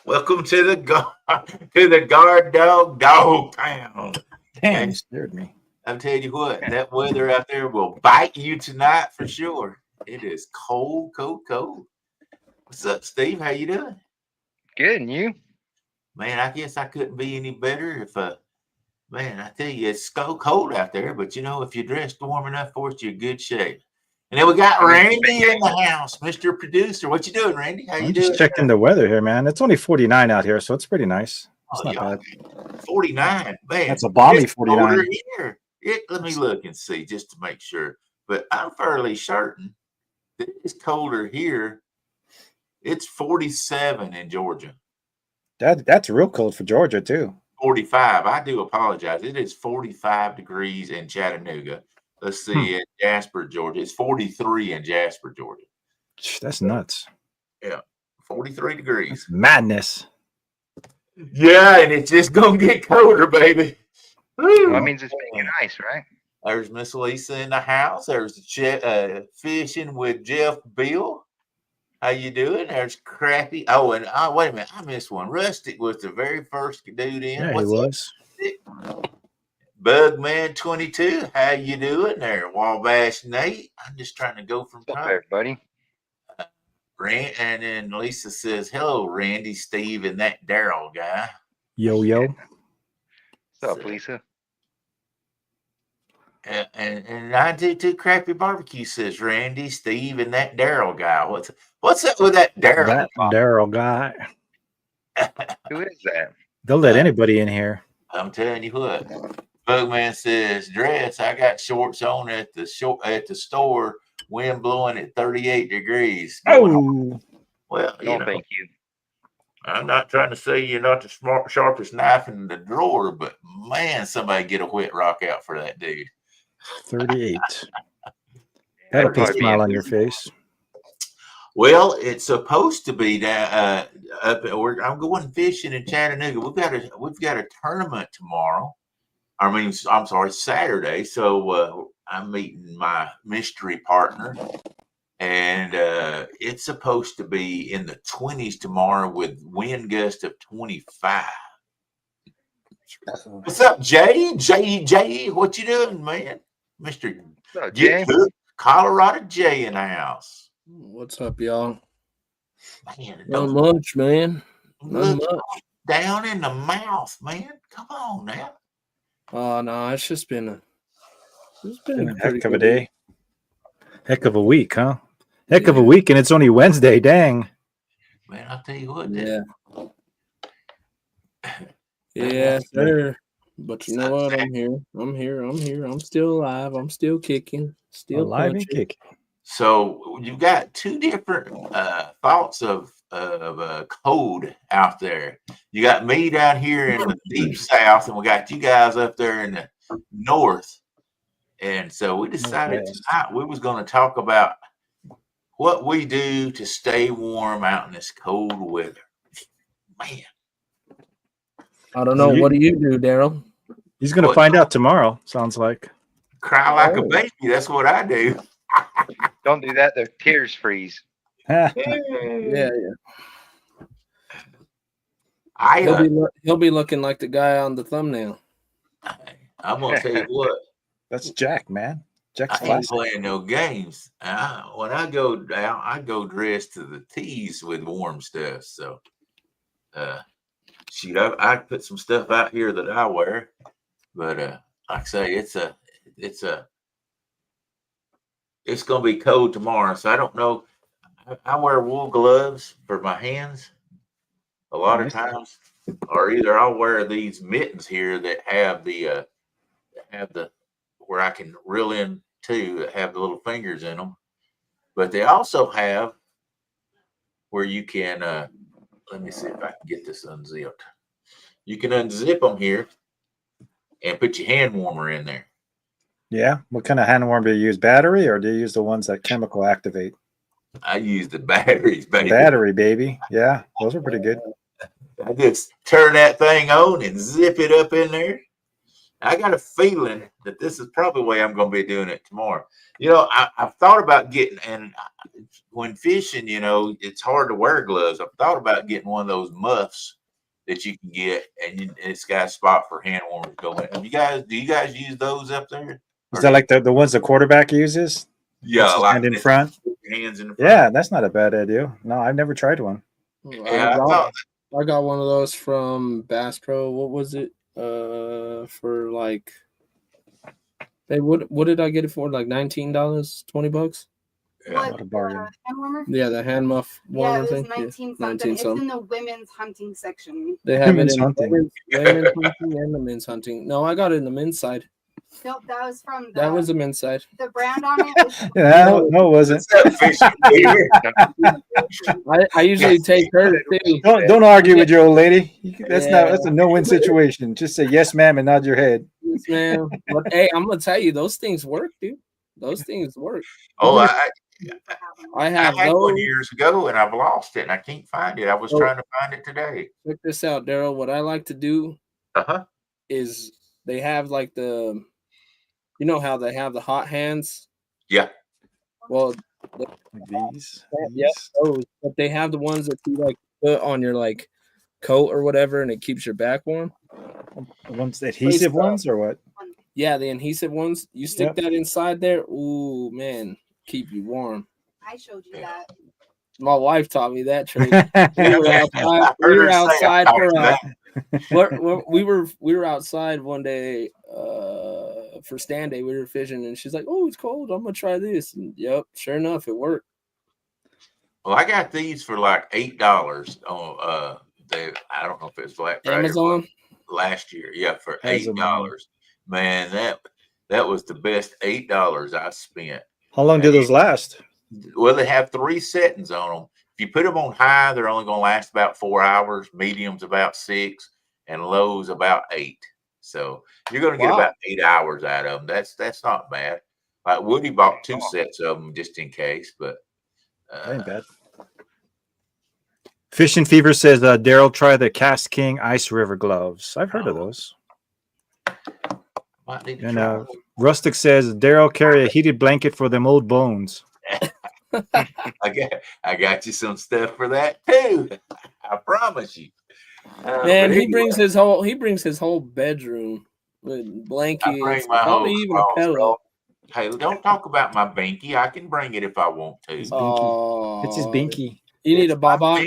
Welcome to the guard dog pound. Damn, you scared me. I'm telling you what, that weather out there will bite you tonight for sure. It is cold, cold, cold. What's up, Steve? How you doing? Good, and you? Man, I guess I couldn't be any better if man, I tell you, it's so cold out there, but you know, if you're dressed warm enough for it, you're in good shape. And then we got Randy in the house, Mr. Producer. What you doing, Randy? How you doing? Just checking the weather here, man. It's only 49 out here, so it's pretty nice. It's not bad. 49, man. That's a balmy 49. Here. Let me look and see just to make sure. But I'm fairly certain that it's colder here. It's 47 in Georgia. That's real cold for Georgia too. 45. I do apologize. It is 45 degrees in Chattanooga. Let's see, in Jasper, Georgia. It's 43 in Jasper, Georgia. That's nuts. Yeah, 43 degrees. That's madness. Yeah, and it's just going to get colder, baby. Well, that means it's making ice, right? There's Miss Lisa in the house. There's Fishing with Jeff Bill. How you doing? There's Crappy. Oh, and wait a minute. I missed one. Rustic was the very first dude in. Yeah, he was. Bugman 22, how you doing there? Wabash Nate, I'm just trying to go from What's top. up, everybody? And then Lisa says, "Hello, Randy, Steve, and that Daryl guy." Yo. What's up, Lisa? And 922 Crappy Barbecue says, "Randy, Steve, and that Daryl guy." What's up with that Daryl? That Daryl guy. Who is that? They'll let anybody in here. I'm telling you what. Bugman says, "Dress. I got shorts on at the store. Wind blowing at 38 degrees." Oh, well, Thank you. I'm not trying to say you're not the sharpest knife in the drawer, but man, somebody get a wet rock out for that dude. 38. That'll put a smile on your face. Well, it's supposed to be down up. I'm going fishing in Chattanooga. We've got a tournament tomorrow. I'm sorry, Saturday. So I'm meeting my mystery partner, and it's supposed to be in the 20s tomorrow with wind gust of 25. What's up, Jay? Jay, what you doing, man? Mr. Jay? Colorado Jay in the house. What's up, y'all? Man, Not much, man. Not much. Down in the mouth, man. Come on now. Oh no, it's just been a heck of a day. Heck of a week, huh? Heck of a week, and it's only Wednesday. Dang. Man, I'll tell you what. Yeah. Yeah, sir. But you know what? I'm here. I'm still alive. I'm still kicking. Still alive and kicking. So you've got two different thoughts of code out there. You got me down here in the deep south, and we got you guys up there in the north. And so we decided tonight we was going to talk about what we do to stay warm out in this cold weather. Man, I don't know. What do you do, Daryl? He's going to find out tomorrow. Sounds like. Cry like a baby. That's what I do. Don't do that. The tears freeze. Yeah. He'll be looking like the guy on the thumbnail. I'm gonna tell you what. That's Jack, man. Jack's I ain't playing no games. When I go down, I go dressed to the tees with warm stuff. So, shoot, I put some stuff out here that I wear, but like I say, it's gonna be cold tomorrow. So I don't know. I wear wool gloves for my hands a lot of times, or either I'll wear these mittens here that have the where I can reel in too that have the little fingers in them. But they also have where you can, let me see if I can get this unzipped. You can unzip them here and put your hand warmer in there. Yeah. What kind of hand warmer do you use? Battery, or do you use the ones that chemical activate? I use the batteries, baby. Battery, baby. Yeah, those are pretty good. I just turn that thing on and zip it up in there. I got a feeling that this is probably the way I'm going to be doing it tomorrow. You know, I've thought about getting, and when fishing, you know, it's hard to wear gloves. I've thought about getting one of those muffs that you can get, and it's got a spot for hand warmers to go in. Do you guys use those up there? Is that like the ones the quarterback uses? Yeah, Puts his like hand in front. Hands in the front. Yeah, that's not a bad idea. No, I've never tried one. Yeah, I got one of those from Bass Pro. What was it? For like, what did I get it for? Like $19, $20? Yeah. What a bargain. Hand warmer? Yeah, the hand muff warmer Yeah, it was thing. 19 something. It's in the women's hunting section. They have Women's it in hunting. women's hunting and the men's hunting. No, I got it in the men's side. Nope, that was from That was the men's side. the brand on it. Is, Yeah, no, it wasn't. I usually take her too. Don't argue with your old lady. That's a no-win situation. Just say yes, ma'am, and nod your head. Yes, man. But hey, I'm gonna tell you, those things work, dude. Those things work. Oh, I I have had those. one years ago and I've lost it and I can't find it. I was trying to find it today. Check this out, Daryl. What I like to do is they have like you know how they have the hot hands? Yeah. Well, Like these. yeah, those. But they have the ones that you like put on your like coat or whatever, and it keeps your back warm. The ones, the adhesive ones, or what? Yeah, the adhesive ones. You stick that inside there. Ooh, man, keep you warm. I showed you that. My wife taught me that trick. We were outside we were outside one day for stand day. We were fishing, and she's like, "Oh, it's cold. I'm gonna try this." And, yep, sure enough, it worked. Well, I got these for like $8 on I don't know if it's Black Friday Amazon last year. Yeah, for $8. Man, that was the best $8 I spent. How long do those last? Well, they have 3 settings on them. If you put them on high, they're only going to last about 4 hours. Mediums about 6, and lows about 8. So you're going to get about 8 hours out of them. That's not bad. Like Woody bought 2 sets of them just in case, but ain't bad. Fishing Fever says, Daryl, try the Cast King Ice River gloves. I've heard of those. Might need to And try Rustic says, Daryl, carry a heated blanket for them old bones. I got you some stuff for that too. I promise you. Man, he brings his whole bedroom with blankets. Probably even a pillow. Hey, don't talk about my binky. I can bring it if I want to. Oh, It's his binky. You need a baba.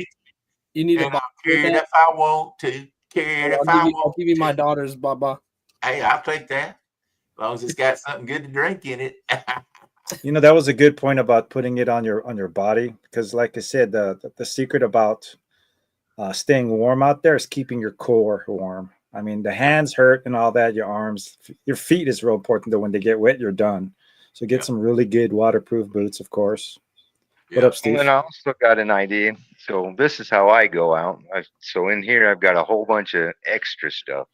You need a baba. Carry it if I want to. Carry it if I want. I'll give you my daughter's baba. Hey, I'll take that. As long as it's got something good to drink in it. You know, that was a good point about putting it on your body, because like I said, the secret about staying warm out there is keeping your core warm. I mean, the hands hurt and all that, your arms, your feet is real important, though. When they get wet, you're done. So get some really good waterproof boots, of course. What up, Steve? And I also got an idea. So this is how I go out. So in here, I've got a whole bunch of extra stuff.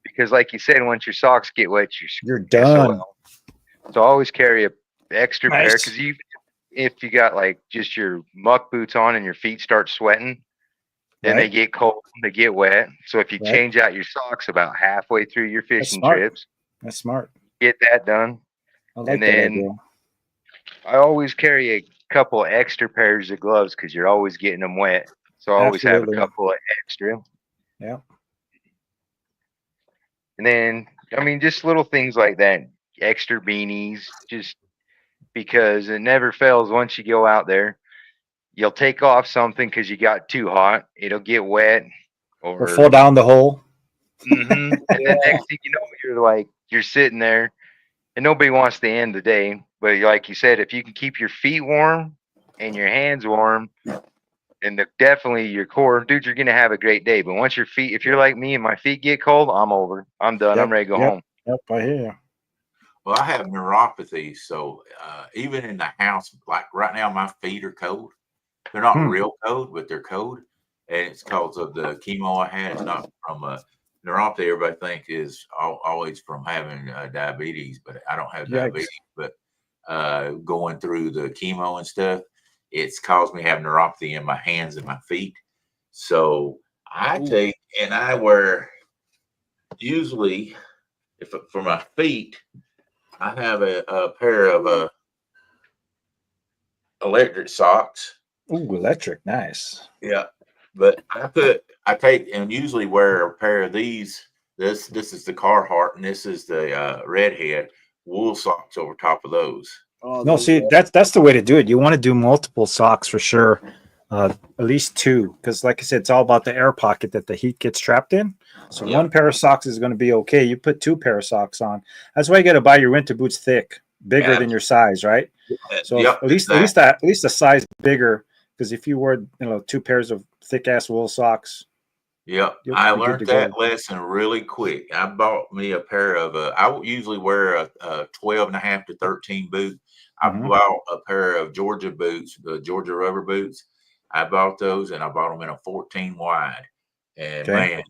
Because like you said, once your socks get wet, you're done. So I always carry a extra pair, because if you got like just your muck boots on and your feet start sweating, then they get cold, they get wet. So if you change out your socks about halfway through your fishing trips, that's smart. Get that done. I like that idea. I always carry a couple extra pairs of gloves because you're always getting them wet. So I always have a couple of extra. Yeah. And then, I mean, just little things like that, extra beanies, just because it never fails. Once you go out there, you'll take off something because you got too hot. It'll get wet or fall down the hole. And then next thing you know, you're sitting there and nobody wants to end the day. But like you said, if you can keep your feet warm and your hands warm, and definitely your core, dude, you're going to have a great day. But once your feet, if you're like me and my feet get cold, I'm over. I'm done. I'm ready to go home. Yep, I hear you. Well, I have neuropathy, so even in the house, like right now, my feet are cold. They're not real cold, but they're cold, and it's because of the chemo I had. It's not from neuropathy. Everybody think is always from having diabetes, but I don't have diabetes. But going through the chemo and stuff, it's caused me to have neuropathy in my hands and my feet. So I take and I wear usually if for my feet. I have a pair of electric socks. Ooh, electric, nice. Yeah, but I take and usually wear a pair of these. This is the Carhartt, and this is the Redhead wool socks over top of those. Oh, No, see, that's the way to do it. You want to do multiple socks for sure, at least two, because like I said, it's all about the air pocket that the heat gets trapped in. So one pair of socks is going to be okay. You put two pair of socks on. That's why you got to buy your winter boots thick, bigger than your size, right? So at least a size bigger, because if you wear two pairs of thick ass wool socks. Yep, I learned that lesson really quick. I bought me a pair of I usually wear a 12.5 to 13 boot. I bought a pair of Georgia boots, the Georgia rubber boots. I bought those and I bought them in a 14 wide. And man,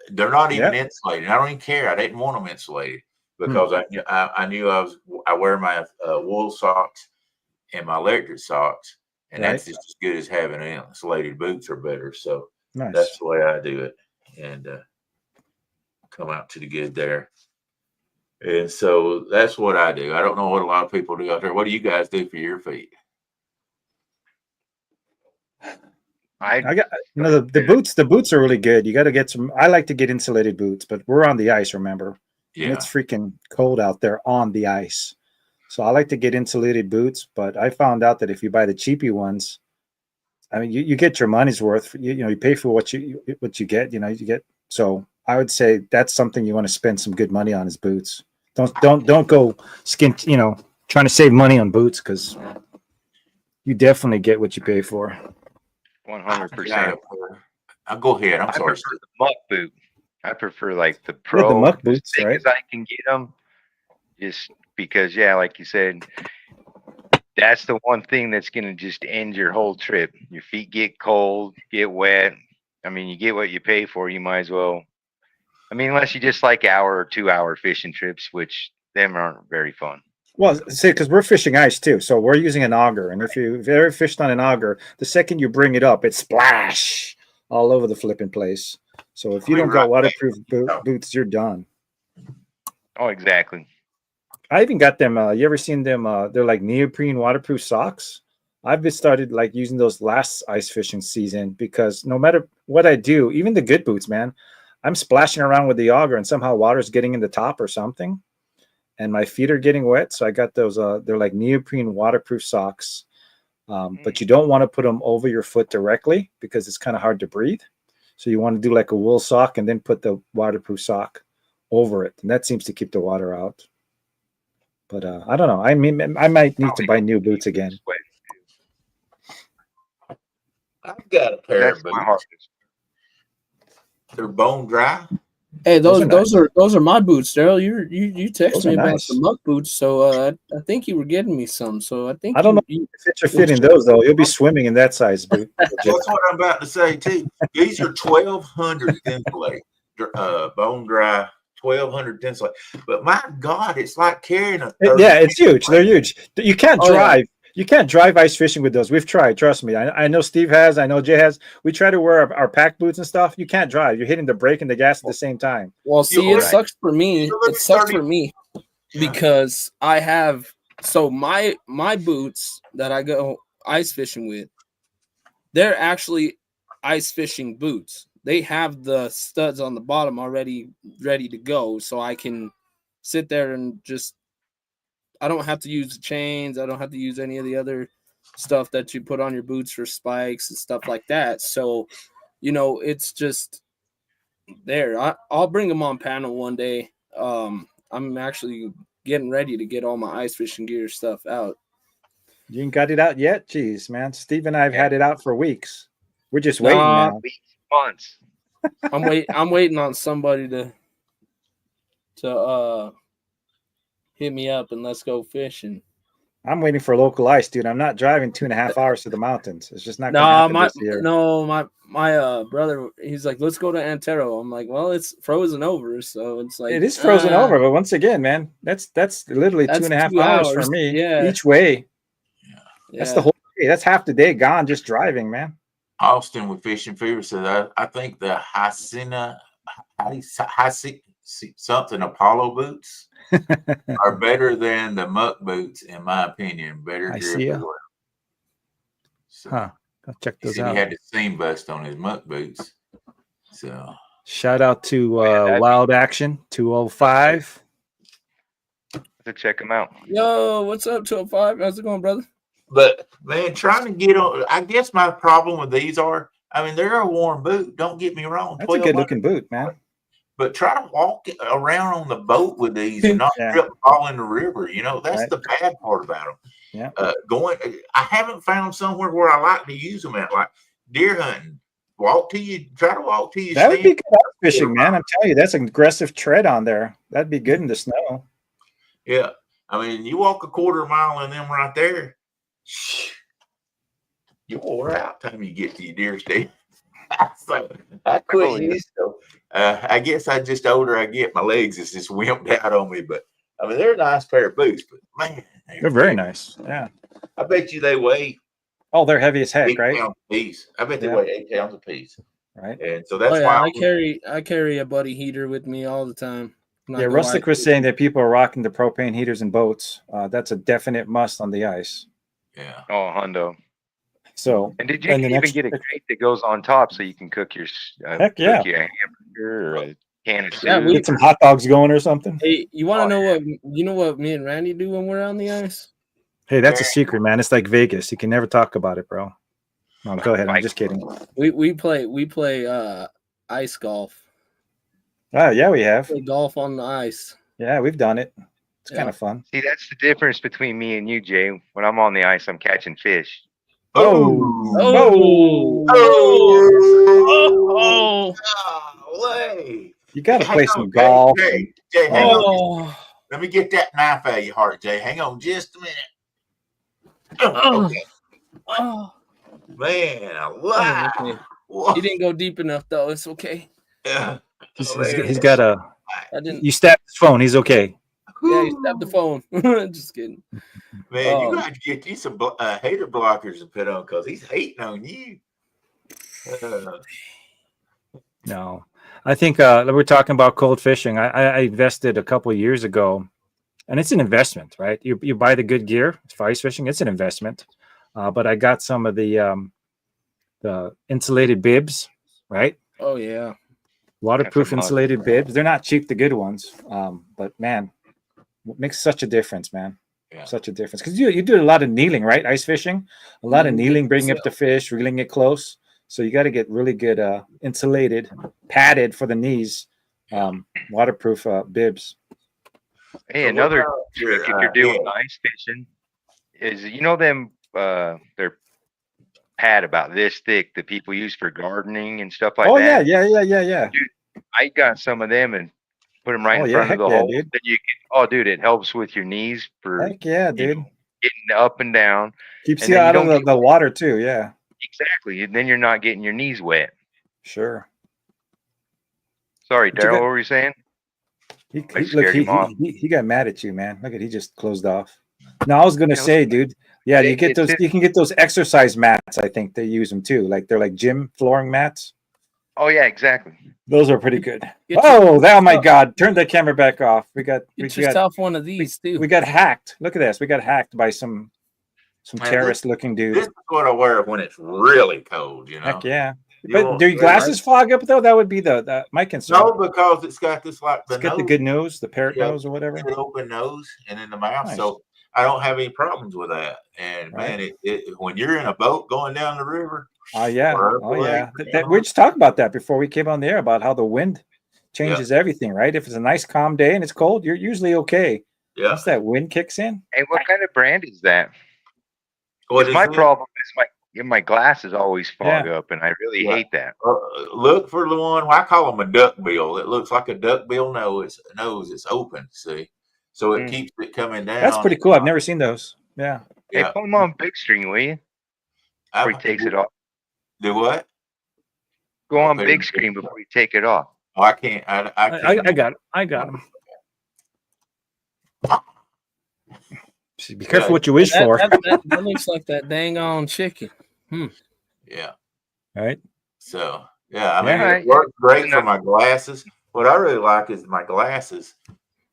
they're not even insulated. I don't even care. I didn't want them insulated because I knew I wear my wool socks and my electric socks, and that's just as good as having insulated boots or better. So that's the way I do it, and come out to the good there. And so that's what I do. I don't know what a lot of people do out there. What do you guys do for your feet? I got the boots. The boots are really good. You got to get some. I like to get insulated boots, but we're on the ice. Remember, and it's freaking cold out there on the ice. So I like to get insulated boots. But I found out that if you buy the cheapy ones, I mean, you get your money's worth. You pay for what you get. You get. So I would say that's something you want to spend some good money on is boots. Don't go trying to save money on boots, because you definitely get what you pay for. 100%. I'll go ahead. I'm sorry. The muck boot. I prefer like the pro. The muck boots, right? As I can get them, just because, like you said, that's the one thing that's going to just end your whole trip. Your feet get cold, get wet. I mean, you get what you pay for. You might as well. I mean, unless you just like hour or 2 hour fishing trips, which them aren't very fun. Well, see, because we're fishing ice too, so we're using an auger, and if you've ever fished on an auger, the second you bring it up, it splash all over the flipping place. So if you don't got waterproof boots, you're done. Oh, exactly. I even got them. You ever seen them? They're like neoprene waterproof socks. I've just started like using those last ice fishing season, because no matter what I do, even the good boots, man, I'm splashing around with the auger and somehow water's getting in the top or something, and my feet are getting wet. So I got those. They're like neoprene waterproof socks, but you don't want to put them over your foot directly because it's kind of hard to breathe. So you want to do like a wool sock and then put the waterproof sock over it, and that seems to keep the water out. But I don't know. I mean, I might need to buy new boots again. I've got a pair of boots. They're bone dry. Hey, those are my boots, Daryl. You texted me about the muck boots, so I think you were getting me some. So I think I don't know if you're fitting those though. You'll be swimming in that size boot. That's what I'm about to say too. These are 1,200 insulated, bone dry. 1,200 insulated. But my God, it's like carrying a. Yeah, it's huge. They're huge. You can't drive. Yeah. You can't drive ice fishing with those. We've tried. Trust me. I know Steve has. I know Jay has. We try to wear our pack boots and stuff. You can't drive. You're hitting the brake and the gas at the same time. Well, see, it sucks for me. It sucks for me because I have my boots that I go ice fishing with. They're actually ice fishing boots. They have the studs on the bottom already ready to go, so I can sit there and just. I don't have to use the chains. I don't have to use any of the other stuff that you put on your boots for spikes and stuff like that. So, it's just there. I'll bring them on panel one day. I'm actually getting ready to get all my ice fishing gear stuff out. You ain't got it out yet? Jeez, man. Steve and I have had it out for weeks. We're just waiting now. Months. I'm waiting on somebody to hit me up and let's go fishing. I'm waiting for local ice, dude. I'm not driving 2.5 hours to the mountains. It's just not gonna No, happen my this year. my brother, he's like, let's go to Antero. I'm like, well, it's frozen over, so it's like It is frozen over, but once again, man, that's literally That's 2.5 2 hours for hours. me Yeah. each way. That's Yeah. the whole day. That's half the day gone just driving, man. Austin with Fishing Fever says, I think the Hasina, something Apollo boots are better than the muck boots, in my opinion. Better I grip see ya. as well. So, Huh. I'll check he those said out. he had the seam bust on his muck boots. So Shout out to that'd be- Wild Action 205. To check them out. Yo, what's up, 205? How's it going, brother? but man, trying to get on, I guess my problem with these are, I mean, they're a warm boot. Don't get me wrong. That's a good looking boot, man. But try to walk around on the boat with these and not Yeah. trip and fall in the river. You know, that's Right. the bad part about them. Yeah. I haven't found somewhere where I like to use them at, like deer hunting. Try to walk to your That would be stand. good ice fishing, man. I'm telling you, that's an aggressive tread on there. That'd be good in the snow. Yeah. I mean, you walk a quarter mile in them right there, you wore out time you get to your deer stand. So I quit Oh, yeah. using them. I guess I just older I get, my legs is just wimped out on me. But I mean, they're a nice pair of boots, but man, They're very nice. Yeah. I bet you they weigh Oh, they're heavy as heck, 8 right? pounds a piece. I bet they Yeah. weigh 8 pounds a piece. Right. And so that's Oh, yeah, why I carry a buddy heater with me all the time. Not Yeah, gonna Rustic lie. was saying that people are rocking the propane heaters in boats. That's a definite must on the ice. yeah. Oh, hundo. So, And did you and the even next- get a grate that goes on top so you can cook your Heck yeah. cook you a hamburger or a can of soup? Yeah, get some hot dogs going or something? Hey, you want to Oh, know what me and Randy do when we're on the ice? Hey, that's a secret, man. It's like Vegas. You can never talk about it, bro. No, go ahead. I'm just kidding. We play ice golf. Oh, yeah, we have. Play golf on the ice. Yeah, we've done it. It's Yeah. kind of fun. See, that's the difference between me and you, Jay. When I'm on the ice, I'm catching fish. Oh, Oh, Oh, way. You got to Hang play on, some Jay, golf. Jay, hang on. oh, Let me get that knife out of your heart, Jay. Hang on just a minute. Oh. Okay. oh. Man, Oh, wow. okay. Whoa. He didn't go deep enough though. It's okay. Yeah. He's got a. I didn't. You stabbed his phone. He's okay. Yeah, he stabbed the phone. Just kidding. Man, you Oh. got to get you some hater blockers to put on because he's hating on you. No, I think we're talking about cold fishing. I invested a couple of years ago, and it's an investment, right? You buy the good gear for ice fishing. It's an investment, but I got some of the insulated bibs, right? Oh yeah. Waterproof That's a must. insulated bibs. They're not cheap, the good ones, but man, it makes such a difference, man. Yeah. Such a difference because you do a lot of kneeling, right? Ice fishing, a lot of Mhm. kneeling, bringing up the fish, reeling it close. So you got to get really good insulated, padded for the knees, waterproof bibs. Hey, So another what about trick if your, you're doing yeah. ice fishing is them they're pad about this thick that people use for gardening and stuff like Oh that. yeah. I got some of them and put them right Oh, in yeah, front heck of the yeah, hole. dude. Then you can, oh, dude, it helps with your knees for Heck yeah, you dude. know, getting up and down. Keeps and you then you out of don't the water too. Yeah, Exactly, and then you're not getting your knees wet. sure. Sorry, But you Daryl, got- what were you saying? I Look, scared him off. he got mad at you, man. Look at he just closed off. No, I was gonna Yeah, say, dude. Yeah, you get it's- those. You can get those exercise mats. I think they use them too. Like they're like gym flooring mats. Oh yeah, exactly. Those are pretty good. Get Oh, oh my God! Turn the camera back off. Get yourself one of these too. we got hacked. Look at this. We got hacked by some Man, terrorist looking dude. This is what I wear when it's really cold, you know. Heck yeah. You But won't- do your glasses fog up though? That would be the my concern. No, because it's got this like the It's got the nose, good nose, the parrot Yeah. nose or whatever. an open nose, and in the mouth, Nice. so I don't have any problems with that. And Right. man, it when you're in a boat going down the river, Oh yeah. or up Oh the yeah. lake, We just talked about that before we came on the air about how the wind changes everything, right? If it's a nice calm day and it's cold, you're usually okay. yeah. Once that wind kicks in, Hey, what kind of brand is that? What 'Cause is my it? problem is my glasses always fog up, and I really Yeah. hate that. Look for the one I call them a duck bill. It looks like a duck bill nose. It's open. See, so it keeps it coming down. That's pretty cool. I've never seen those. Yeah. Hey, Yeah. put them on big string, will you? Before he takes it off. Do what? Go on big screen before you take it off. Oh, I can't. I can't. I got it. I got him. See, be careful what you wish for. That looks like that dang on chicken. Yeah. Right. So yeah, I mean, Yeah. it works great for my glasses. What I really like is my glasses,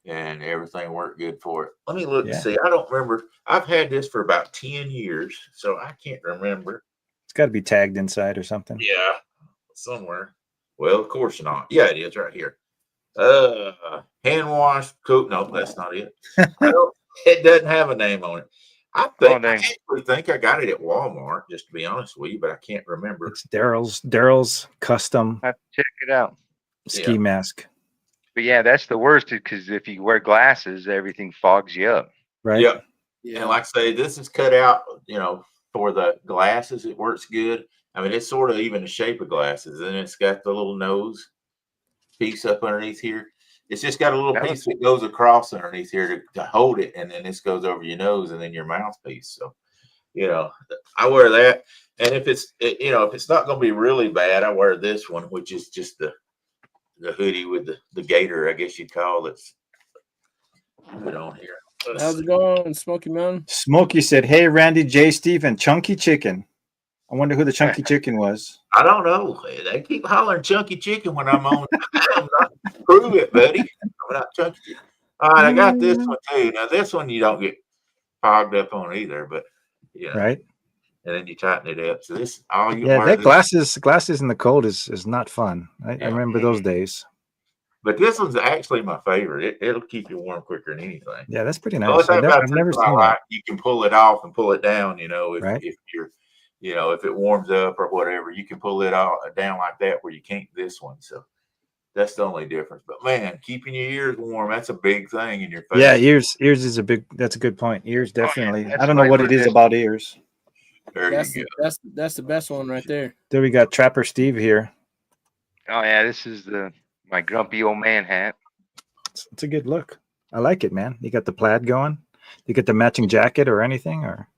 and everything worked good for it. Let me look and see. I don't remember. I've had this for about 10 years, so I can't remember. It's got to be tagged inside or something. Yeah, somewhere. Well, of course not. Yeah, it is right here. Hand wash coat. No, that's not it. It doesn't have a name on it. I actually think I got it at Walmart, just to be honest with you, but I can't remember. It's Daryl's custom. I have to check it out. Ski mask. But yeah, that's the worst because if you wear glasses, everything fogs you up. Right. Yep. Yeah. And like I say, this is cut out, for the glasses. It works good. I mean, it's sort of even the shape of glasses, and it's got the little nose piece up underneath here. It's just got a little piece that goes across underneath here to hold it, and then this goes over your nose and then your mouthpiece. So, I wear that. And if it's, if it's not going to be really bad, I wear this one, which is just the hoodie with the gator, I guess you'd call it. Put on here. How's it going, Smoky Mountain? Smokey said, "Hey, Randy, J. Steve, and Chunky Chicken." I wonder who the Chunky Chicken was. I don't know. They keep hollering Chunky Chicken when I'm on. I'm not prove it, buddy. I'm not Chunky Chicken. All right, I got this one too. Now this one you don't get fogged up on either, but right. And then you tighten it up. So this all you. Yeah, that glasses in the cold is not fun. I remember those days. But this one's actually my favorite. It'll keep you warm quicker than anything. Yeah, that's pretty nice. I've never seen that. You can pull it off and pull it down. If you're. If it warms up or whatever, you can pull it all down like that where you can't this one. So that's the only difference. But man, keeping your ears warm, that's a big thing in your face. Yeah, ears is that's a good point. Ears definitely. I don't know what it is about ears. That's the best one right there. There we got Trapper Steve here. Oh yeah, this is my grumpy old man hat. It's a good look. I like it, man. You got the plaid going. You get the matching jacket or anything or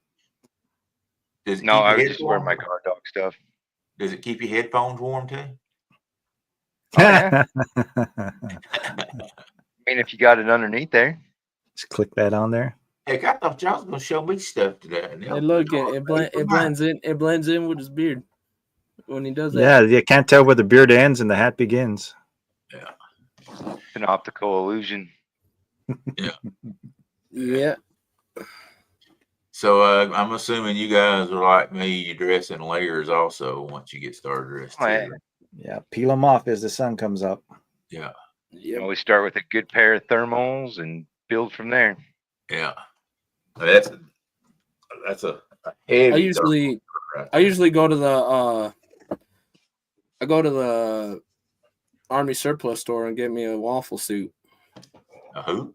No, I was just wearing my guard dog stuff. Does it keep your headphones warm too? Oh, yeah. I mean, if you got it underneath there. Just click that on there. Heck, I thought y'all was gonna show me stuff today. Hey, look, it blends in. It blends in with his beard when he does that. Yeah, you can't tell where the beard ends and the hat begins. Yeah, it's an optical illusion. Yeah. So I'm assuming you guys are like me. You dress in layers also once you get started dressed. Yeah, peel them off as the sun comes up. Yeah. You always start with a good pair of thermals and build from there. Yeah. That's a heavy. I usually go to the Army surplus store and get me a waffle suit. A who?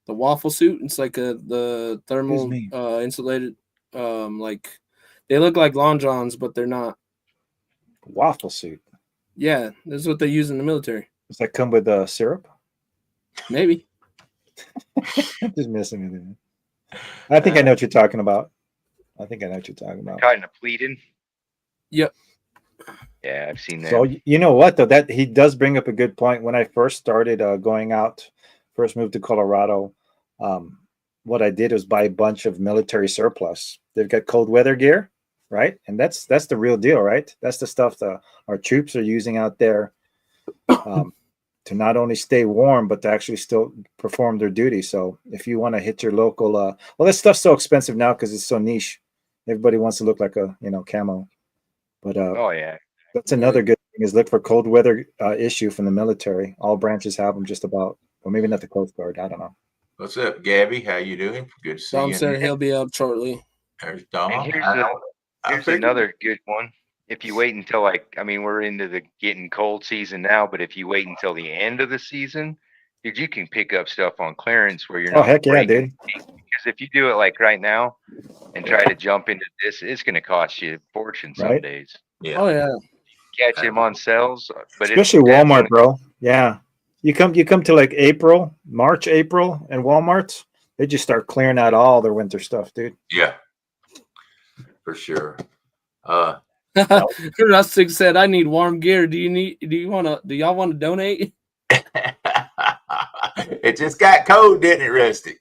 The waffle suit. It's like the thermal insulated. Like they look like long johns, but they're not. Waffle suit. Yeah, this is what they use in the military. Does that come with syrup? Maybe. Just messing with you. I think I know what you're talking about. Kind of pleated. Yep. Yeah, I've seen that. So you know what though, that he does bring up a good point. When I first started going out, first moved to Colorado, what I did was buy a bunch of military surplus. They've got cold weather gear, right? And that's the real deal, right? That's the stuff that our troops are using out there to not only stay warm, but to actually still perform their duty. So if you want to hit your local, well, that stuff's so expensive now because it's so niche. Everybody wants to look like a camo. But oh yeah, that's another good thing is look for cold weather issue from the military. All branches have them just about, or maybe not the Coast Guard. I don't know. What's up, Gabby? How you doing? Good to see you. Tom said he'll be up shortly. There's Dom. Here's another good one. If you wait until we're into the getting cold season now, but if you wait until the end of the season, dude, you can pick up stuff on clearance where you're not. Oh heck yeah, dude! Because if you do it like right now and try to jump into this, it's going to cost you a fortune some days. Yeah. Oh yeah. Catch them on sales, but especially Walmart, bro. Yeah. You come to like March, April, and Walmart, they just start clearing out all their winter stuff, dude. Yeah, for sure. Rustic said, "I need warm gear. Do y'all want to donate?" It just got cold, didn't it, Rusty?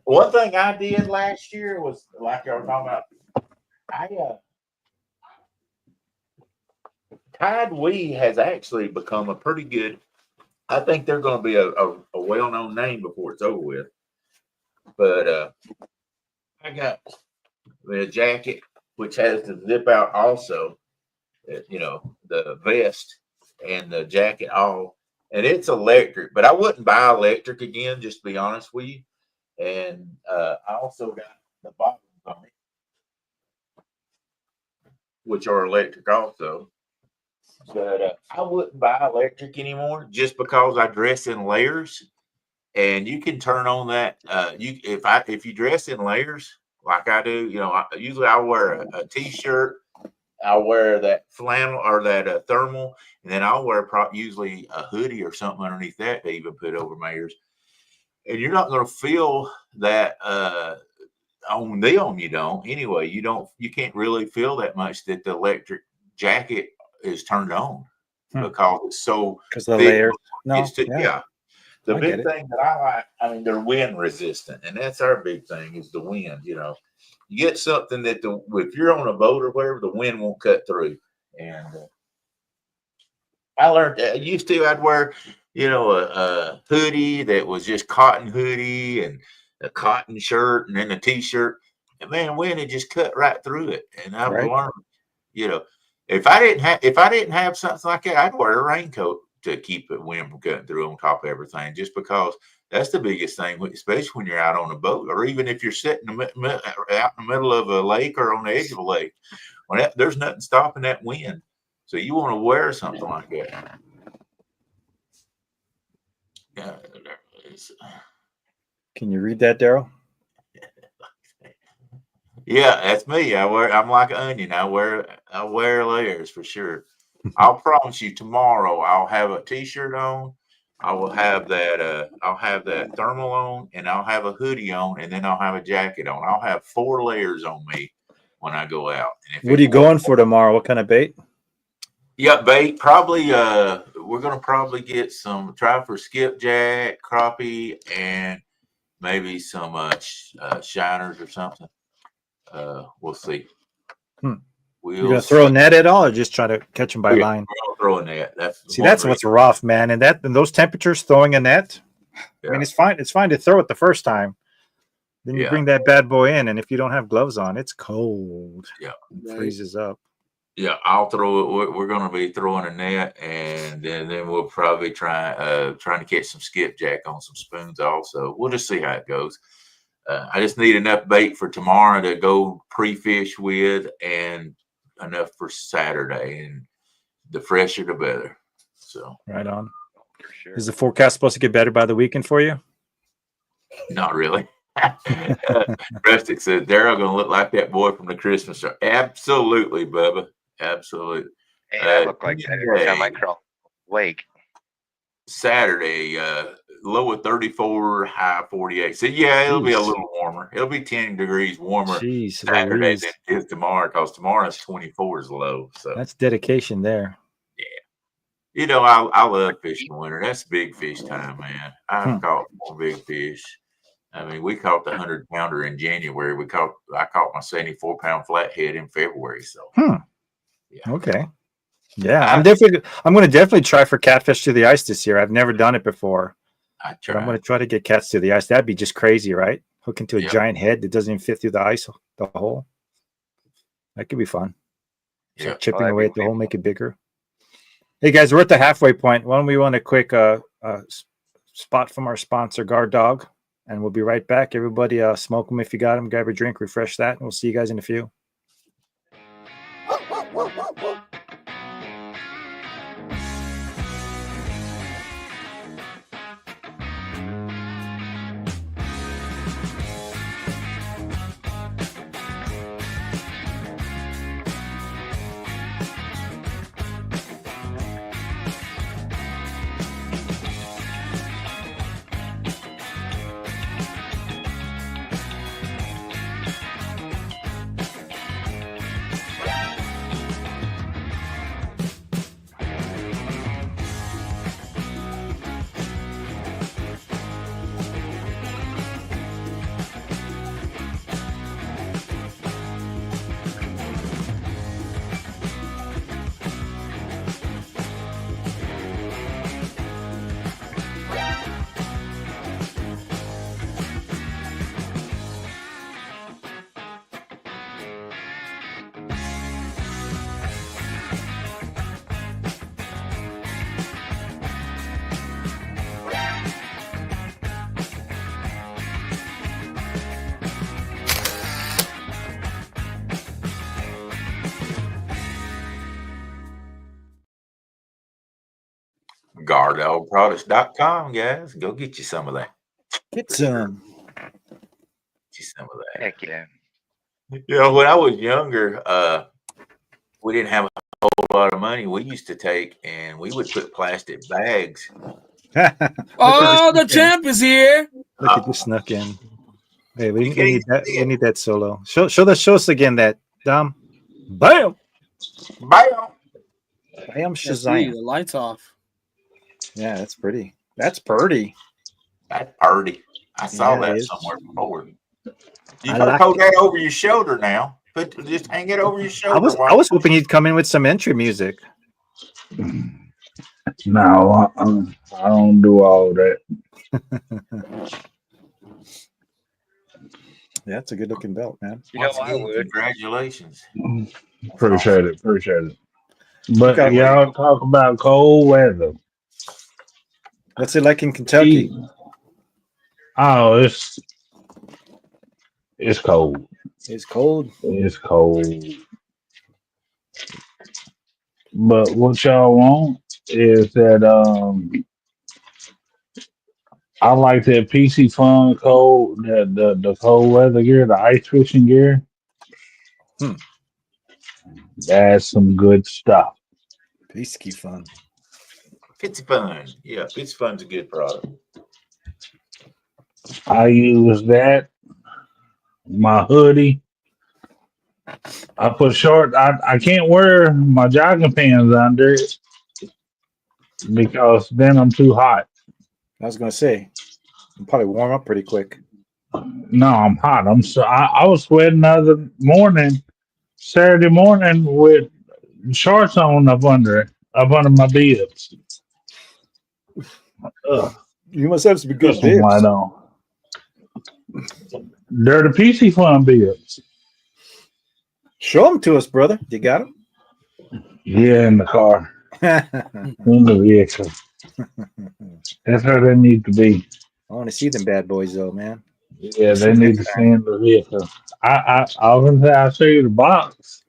One thing I did last year was like y'all were talking about. Tide We has actually become a pretty good. I think they're going to be a well-known name before it's over with. But I got the jacket, which has the zip out also. The vest and the jacket all, and it's electric. But I wouldn't buy electric again, just to be honest with you. And I also got the bottoms on it, which are electric also. But I wouldn't buy electric anymore just because I dress in layers, and you can turn on that. If you dress in layers like I do, usually I'll wear a t-shirt, I'll wear that flannel or that thermal, and then I'll wear usually a hoodie or something underneath that to even put over my ears. And you're not going to feel that on them. You don't anyway. You can't really feel that much that the electric jacket is turned on because it's so because the layer. No, yeah. The big thing that I like, I mean, they're wind resistant, and that's our big thing is the wind. You get something that if you're on a boat or whatever, the wind won't cut through. And I learned that I'd wear, a hoodie that was just cotton hoodie and a cotton shirt and then a t-shirt. And man, wind had just cut right through it. And I've learned, if I didn't have something like that, I'd wear a raincoat to keep the wind from cutting through on top of everything, just because that's the biggest thing, especially when you're out on a boat, or even if you're sitting out in the middle of a lake or on the edge of a lake. There's nothing stopping that wind. So you want to wear something like that. Yeah. Can you read that, Daryl? Yeah, that's me. I'm like an onion. I wear layers for sure. I'll promise you tomorrow I'll have a t-shirt on. I will have that I'll have that thermal on, and I'll have a hoodie on, and then I'll have a jacket on. I'll have 4 layers on me when I go out. What are you going for tomorrow? What kind of bait? Yeah, bait. Probably we're gonna probably get try for skipjack, crappie, and maybe some shiners or something. We'll see. You're gonna throw a net at all, or just try to catch them by line? We're gonna throw a net. That's what's rough, man. And those temperatures, throwing a net. Yeah. I mean, it's fine. It's fine to throw it the first time. Then you bring that bad boy in, and if you don't have gloves on, it's cold. Yeah, it freezes up. Yeah, I'll throw it. We're gonna be throwing a net, and then we'll probably trying to catch some skipjack on some spoons also. We'll just see how it goes. I just need enough bait for tomorrow to go pre-fish with, and enough for Saturday, and the fresher the better. So right on. For sure. Is the forecast supposed to get better by the weekend for you? Not really. Rustic said Daryl gonna look like that boy from the Christmas show. Absolutely, Bubba. Absolutely. Hey, I look like that every time I crawl lake. Saturday, low of 34, high 48. So yeah, it'll be a little warmer. It'll be 10 degrees warmer Saturday than it is tomorrow, because tomorrow's 24 is low. So that's dedication there. Yeah. I love fishing winter. That's big fish time, man. I've caught more big fish. I mean, we caught the 100-pounder in January. I caught my 74-pound flathead in February. So yeah. Okay. Yeah, I'm going to definitely try for catfish to the ice this year. I've never done it before. I'm going to try to get cats to the ice. That'd be just crazy, right? Hook into a giant head that doesn't even fit through the ice, the hole. That could be fun. So chipping away at the hole, make it bigger. Hey guys, we're at the halfway point. Why don't we want a quick spot from our sponsor, Guard Dog, and we'll be right back. Everybody, smoke them if you got them. Grab a drink, refresh that, and we'll see you guys in a few. GuardDogProducts.com, guys. Go get you some of that. Get some. Get you some of that. Heck yeah. You know, when I was younger, we didn't have a whole lot of money. We used to take and we would put plastic bags. Oh, the champ is here. Look at you snuck in. Hey, we You can't need that. see We it. need that solo. Show us again that Dom. Bam. Bam! Bam Let's see, Shazam. the lights off. Yeah, that's pretty. That's pretty. That's pretty. I saw Yeah, it that is. somewhere before. You I better like hold it. that over your shoulder now. Just hang it over your I shoulder. was hoping he'd come in with some entry music. No, I don't do all that. Yeah, it's a good looking belt, man. You know, Once I again, would. congratulations. Appreciate it. But Okay. y'all talk about cold weather. What's it like in Kentucky? Oh, it's cold. It's cold. It's cold. But what y'all want is that I like that PC Fun cold, the cold weather gear, the ice fishing gear. Hmm. That's some good stuff. Peacekeep fun. Fitzy Fun. Yeah, Fitzy Fun's a good product. I use that. My hoodie. I put short. I can't wear my jogging pants under it because then I'm too hot. I was gonna say, I'll probably warm up pretty quick. No, I'm hot. I was sweating the other morning, Saturday morning, with shorts on up under my bibs. Ugh, You must have some put good some bibs. light on. They're the PC Fun bibs. Show them to us, brother. You got them? Yeah, in the car, I in the vehicle. That's where they need to be. want to see them bad boys, though, man. Yeah, they need to stay in the vehicle. I was gonna say I'll show you the box.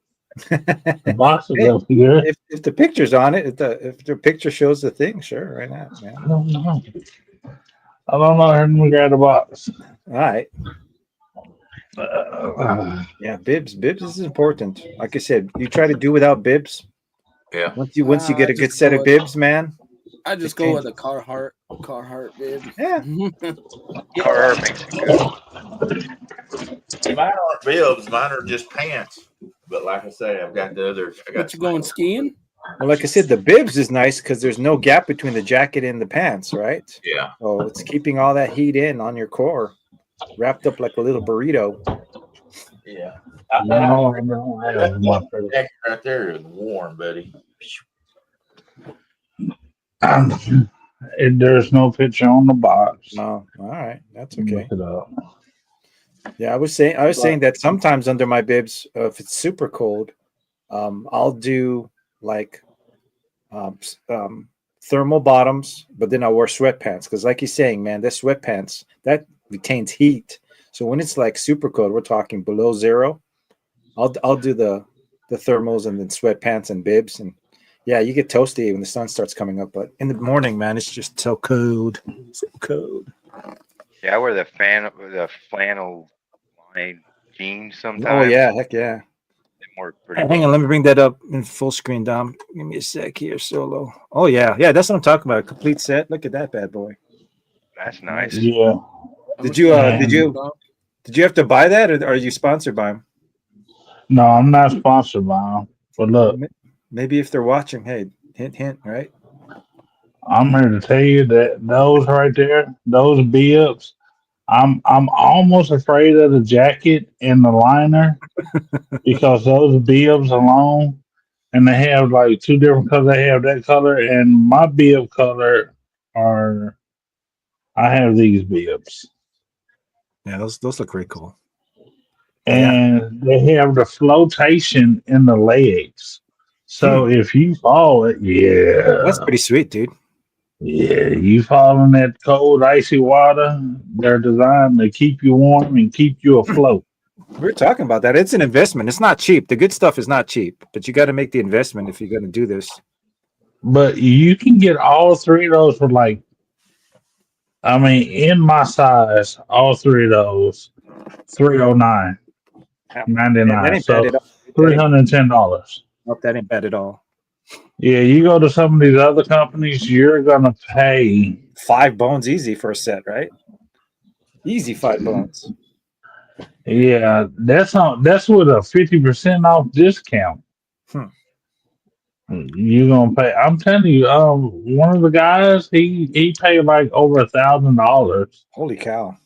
The box is Hey, up here. if the picture's on it, if the picture shows the thing, sure, right now, man. I don't know. Let me grab the box. All right. Uh, Yeah, bibs is important. Like I said, you try to do without bibs. Yeah. Once you get I a good just set go of with- bibs, man. I just go with a Carhartt bib. Yeah. Carhartt makes it good. Mine aren't bibs. Mine are just pants. But like I say, I've got the other. I got What, you going skiing? Well, like I said, the bibs is nice because there's no gap between the jacket and the pants, right? Yeah. So it's keeping all that heat in on your core, wrapped up like a little burrito. Yeah. no, I don't have my That jacket right there is warm, buddy. There's no picture on the box. No, all right, that's Look okay. it up. Yeah, I was saying that sometimes under my bibs, if it's super cold, I'll do like thermal bottoms, but then I'll wear sweatpants because, like you're saying, man, that sweatpants that retains heat. So when it's like super cold, we're talking below zero. I'll do the thermals and then sweatpants and bibs, and yeah, you get toasty when the sun starts coming up. But in the morning, man, it's just so cold, so cold. Yeah, I wear the flannel lined jeans sometimes. Oh yeah, heck yeah. They work pretty Hang on, let me bring that up in full screen, Dom. Give me a sec here, solo. Oh yeah, that's what I'm talking about. A complete set. Look at that bad boy. That's nice. Yeah. Did you have to buy that, or are you sponsored by them? No, I'm not sponsored by them. But look, Maybe if they're watching, hey, hint, right? I'm here to tell you that those right there, those bibs, I'm almost afraid of the jacket and the liner because those bibs alone, and they have like two different colors. They have that color, and my bib color are. I have these bibs, Yeah, those look very cool. and they have the flotation in the legs. So if you fall, That's pretty sweet, dude. Yeah, you fall in that cold, icy water. They're designed to keep you warm and keep you afloat. We're talking about that. It's an investment. It's not cheap. The good stuff is not cheap, but you got to make the investment if you're going to do this. But you can get all three of those for like, I mean, in my size, all three of those, 309 Yeah. 99. That ain't bad So at all. $310. Nope, that ain't bad at all. Yeah, you go to some of these other companies, you're gonna pay. 5 bones easy for a set, right? Easy 5 bones. Yeah, that's with a 50% off discount. Hmm. You gonna pay? I'm telling you, one of the guys he paid like over $1,000 Holy cow.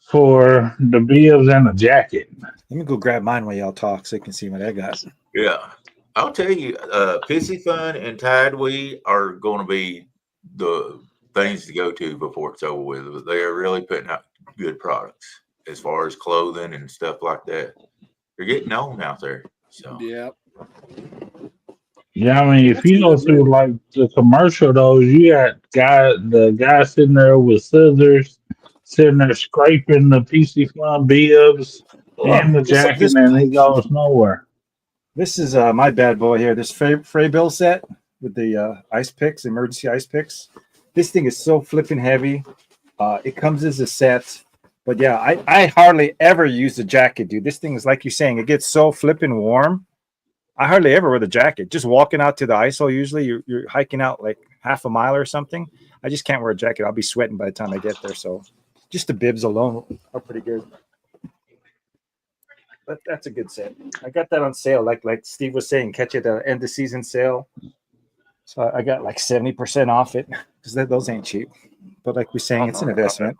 for the bibs and a jacket. Let me go grab mine while y'all talk so you can see what I got. Yeah. I'll tell you, Pissy Fun and Tideweed are going to be the things to go to before it's over with. They are really putting out good products as far as clothing and stuff like that. They're getting known out there. So Yeah. Yeah, I mean, if That's you go good, through really. like the commercial, those you got the guy sitting there with scissors, sitting there scraping the PC Fun bibs and the jacket, and he goes nowhere. This is my bad boy here. This Frey Bill set with the ice picks, emergency ice picks. This thing is so flipping heavy. It comes as a set. But yeah, I hardly ever use the jacket, dude. This thing is like you're saying, it gets so flipping warm. I hardly ever wear the jacket. Just walking out to the ice hole, usually you're hiking out like half a mile or something. I just can't wear a jacket. I'll be sweating by the time I get there. So just the bibs alone are pretty good. But that's a good set. I got that on sale, like Steve was saying, catch it at end of season sale. So I got like 70% off it because those ain't cheap. But like we're saying, it's an investment.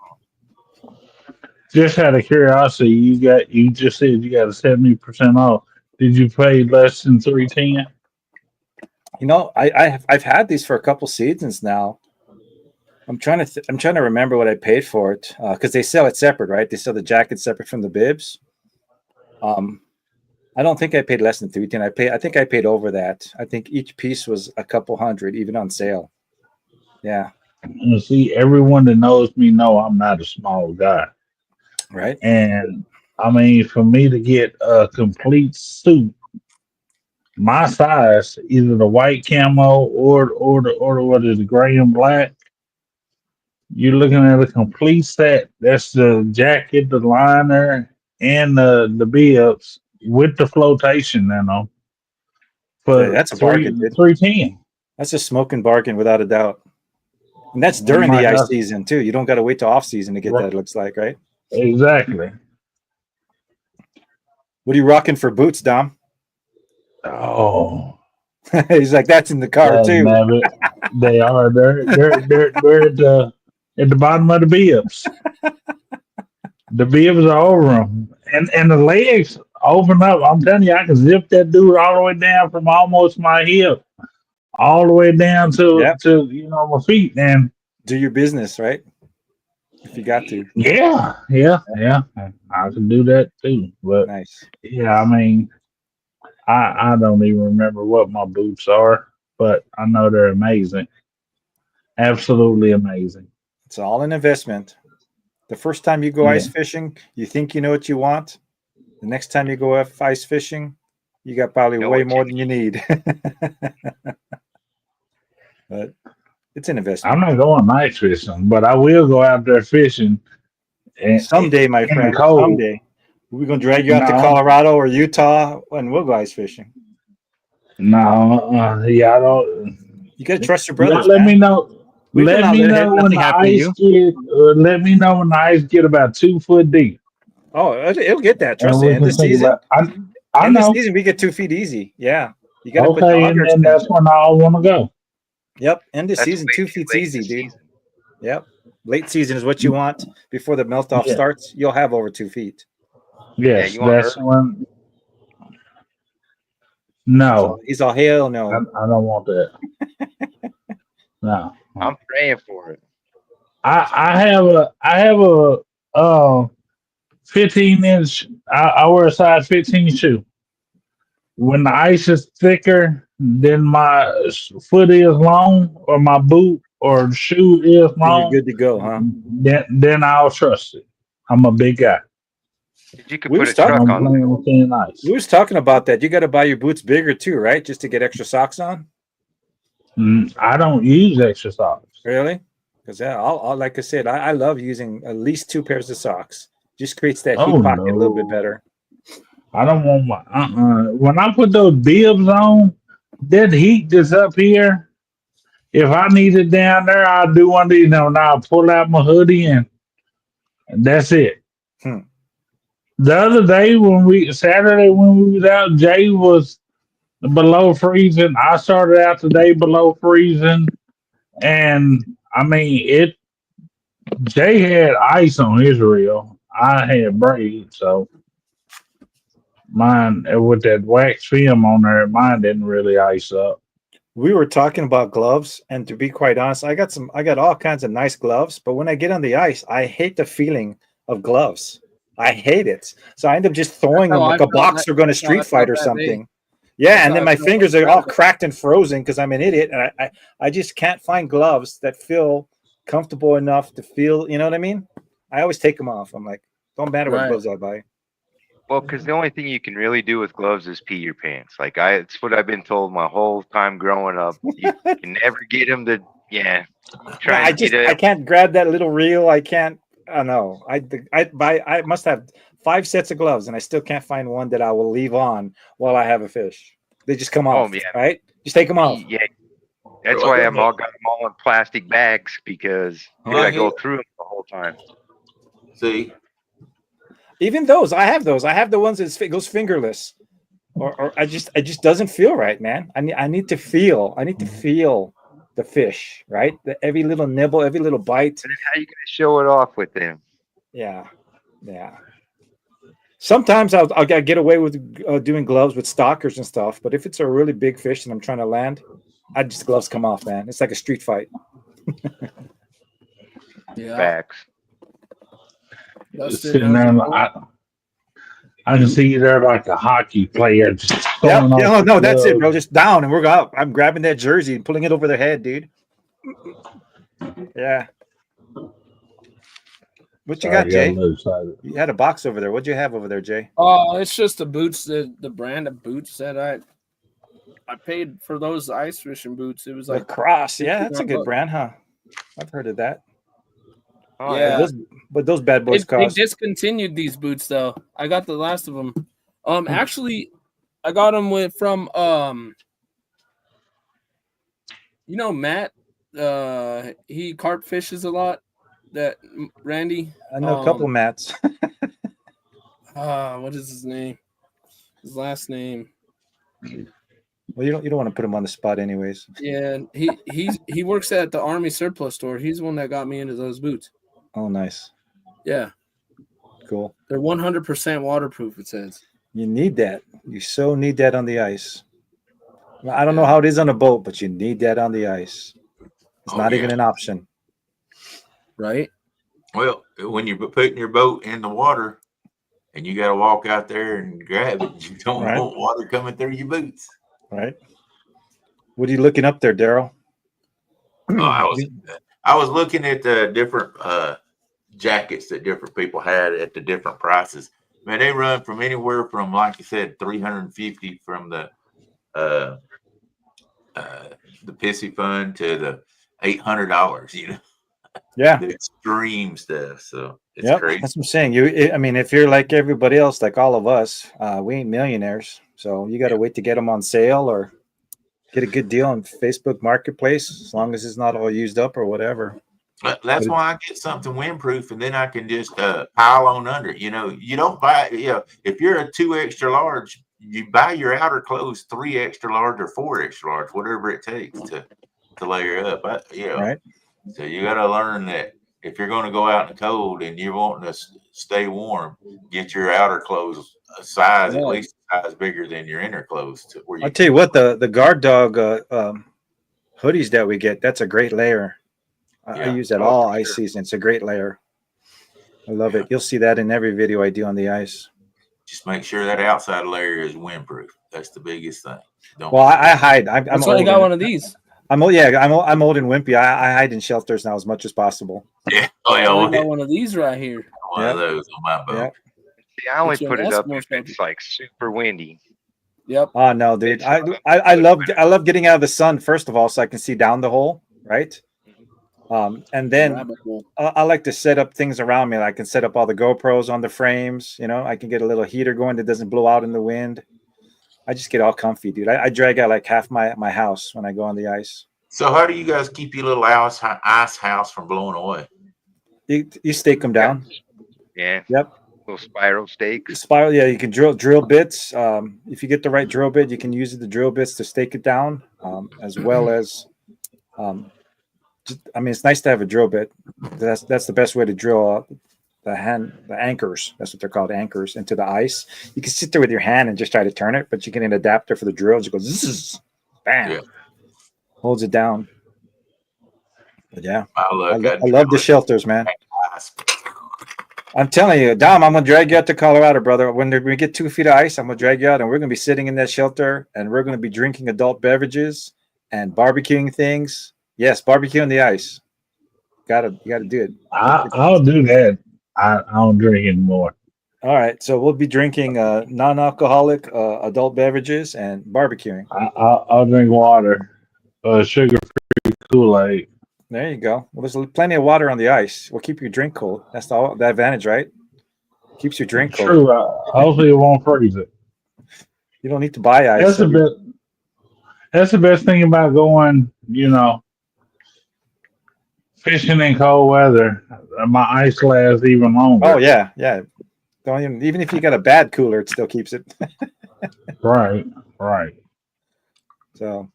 Just out of curiosity, you just said you got a 70% off. Did you pay less than $310? You know, I've had these for a couple seasons now. I'm trying to remember what I paid for it because they sell it separate, right? They sell the jacket separate from the bibs. I don't think I paid less than $310. I think I paid over that. I think each piece was a couple hundred, even on sale. Yeah. You see, everyone that knows me know I'm not a small guy, Right. and I mean, for me to get a complete suit, my size, either the white camo or what is it, gray and black, you're looking at a complete set. That's the jacket, the liner, and the bibs with the flotation, Yeah, for that's a bargain, dude. $310. That's a smoking bargain without a doubt. And that's I'm during the like, ice season too. You don't got to wait till off season to get that. It looks like, right? exactly. What are you rocking for boots, Dom? Oh, He's like, that's in the car dang too. nabbit. They are. They're at the bottom of the bibs. The bibs are over them, and the legs open up. I'm telling you, I can zip that dude all the way down from almost my hip, all the way down Yep. to my feet. And Do your business, right? If you got to. yeah. I can do that too. But Nice. yeah, I mean, I don't even remember what my boots are, but I know they're amazing. Absolutely amazing. It's all an investment. The first time you go ice fishing, you think you know what you want. The next time you go ice fishing, you got probably way more than you need. But it's an investment. I'm not going ice fishing, but I will go out there fishing. Someday, my friend, someday. We're going to drag you out to Colorado or Utah and we'll go ice fishing. No, yeah, I don't. You got to trust your brothers. Let me know. Let me know when the ice get. Let me know when the ice get about 2 foot deep. Oh, it'll get that. Trust me. End of season. End of season, we get 2 feet easy. Yeah, you got to put okay, and then that's when I want to go. Yep, end of season, 2 feet's easy, dude. Yep, late season is what you want before the melt off starts. You'll have over 2 feet. Yes, that's when. No, he's all hell no. I don't want that. No, I'm praying for it. I have a 15-inch. I wear a size 15 shoe. When the ice is thicker than my foot is long, or my boot or shoe is long, you're good to go, huh? Then I'll trust it. I'm a big guy. You could put a truck on. We was talking about that. You got to buy your boots bigger too, right? Just to get extra socks on. I don't use extra socks. Really? Because I'll like I said, I love using at least 2 pairs of socks. Just creates that Oh heat pocket a little bit no, better. I don't want my. When I put those bibs on, that heat that's up here. If I need it down there, I'll do one of these. Now, I'll pull out my hoodie and that's it. Hmm. The other day Saturday when we was out, Jay was below freezing. I started out the day below freezing, and I mean it. Jay had ice on his reel. I had braid, so mine with that wax film on there, mine didn't really ice up. We were talking about gloves, and to be quite honest, I got all kinds of nice gloves, but when I get on the ice, I hate the feeling of gloves. I hate it. So I end up just throwing them how like I a felt boxer going to that's how I street fight felt or that day. something. Yeah, That's and how then I my felt fingers on are all Saturday. cracked and frozen because I'm an idiot, and I just can't find gloves that feel comfortable enough to feel. You know what I mean? I always take them off. I'm like, don't matter what Right. gloves I buy. Well, because the only thing you can really do with gloves is pee your pants. Like it's what I've been told my whole time growing up. You can never get them to, Yeah, try and get I it. can't grab that little reel. I can't. I know. I must have 5 sets of gloves, and I still can't find one that I will leave on while I have a fish. They just come Oh off, yeah, right? Just take them off. yeah. That's why got them all in plastic bags because you gotta go through them the whole time. See, Even those, I have those. I have the ones that goes fingerless, or I just it just doesn't feel right, man. I need to feel. I need to feel the fish, right? Every little nibble, every little bite. And then how you gonna show it off with them? Yeah, yeah. Sometimes I'll get away with doing gloves with stalkers and stuff, but if it's a really big fish and I'm trying to land, I just gloves come off, man. It's like a street fight. Yeah. Facts. Dustin, Sitting how's there, it going? I can see you there like a hockey player, just Yep. throwing off Yeah, the no, that's it, gloves. bro. Just down and we're up. I'm grabbing that jersey and pulling it over their head, dude. Yeah. What you Sorry, got, I got a Jay? little excited. You had a box over there. What'd you have over there, Jay? Oh, it's just the boots, the brand of boots that I paid for those ice fishing boots. It was like Lacrosse. Yeah, that's a good $51. brand, huh? I've heard of that. Oh Yeah. But those bad boys They cost. discontinued these boots though. I got the last of them. Actually, I got them from you know Matt. He carp fishes a lot. That Randy. I know a couple mats. What is his name? His last name. Well, you don't want to put him on the spot, anyways. Yeah, he works at the Army surplus store. He's the one that got me into those boots. Oh, nice, Yeah, cool. they're 100% waterproof. It says. You need that. You so need that on the ice. I don't know how it is on a boat, but you need that on the ice. It's not even an option. Right? well, when you're putting your boat in the water and you got to walk out there and grab it, you don't Right. want water coming through your boots. Right. What are you looking up there, Daryl? Oh, I was looking at the different jackets that different people had at the different prices. Man, they run from anywhere from, like you said, 350 from the Pissy Fund to the $800. You know, Yeah. the extreme stuff. So it's Yep, crazy. that's what I'm saying. I mean, if you're like everybody else, like all of us, we ain't millionaires, so you got to wait to get them on sale or get a good deal on Facebook Marketplace, as long as it's not all used up or whatever. That's why I get something windproof, and then I can just pile on under. You know, you don't buy. If you're a 2 extra large, you buy your outer clothes 3 extra large or 4 extra large, whatever it takes to layer up. Right. So you got to learn that if you're going to go out in the cold and you're wanting to stay warm, get your outer clothes a size at least a size bigger than your inner clothes. To where you I'll tell you what, the guard dog hoodies that we get, that's a great layer. I use that all ice season. It's a great layer. I love it. You'll see that in every video I do on the ice. just make sure that outside layer is windproof. That's the biggest thing. Well, I hide. I'm That's why I old got and- one of these. I'm old and wimpy. I hide in shelters now as much as possible. Yeah. I Oh, got one of these right here. one of those on my boat. Yeah. See, I only Get you put an it up Eskimo if it's like super windy. Yep. Oh no, dude. It's I love getting out of the sun first of all, so I can see down the hole, right? And then Rabbit hole. I like to set up things around me. I can set up all the GoPros on the frames. You know, I can get a little heater going that doesn't blow out in the wind. I just get all comfy, dude. I drag out like half my house when I go on the ice. So how do you guys keep your little ice house from blowing away? You stake them down. Yeah. Yep. Little spiral stakes. Spiral, yeah. You can drill bits. If you get the right drill bit, you can use the drill bits to stake it down, as well as. I mean, it's nice to have a drill bit. That's the best way to drill the anchors. That's what they're called, anchors, into the ice. You can sit there with your hand and just try to turn it, but you get an adapter for the drill. It goes zzz, bam, Yeah. holds it down. But yeah, I love the shelters, man. I'm telling you, Dom, I'm gonna drag you out to Colorado, brother. When we get 2 feet of ice, I'm gonna drag you out, and we're gonna be sitting in that shelter, and we're gonna be drinking adult beverages and barbecuing things. Yes, barbecue on the ice. You gotta do it. I'll do that. I don't drink anymore. All right, so we'll be drinking non-alcoholic adult beverages and barbecuing. I'll drink water, sugar-free Kool-Aid. There you go. Well, there's plenty of water on the ice. We'll keep your drink cold. That's the advantage, right? Keeps your drink cold. True. Hopefully, it won't freeze it. You don't need to buy ice. That's the best thing about going, fishing in cold weather. My ice lasts even longer. Oh yeah. Don't even if you got a bad cooler, it still keeps it. Right. So,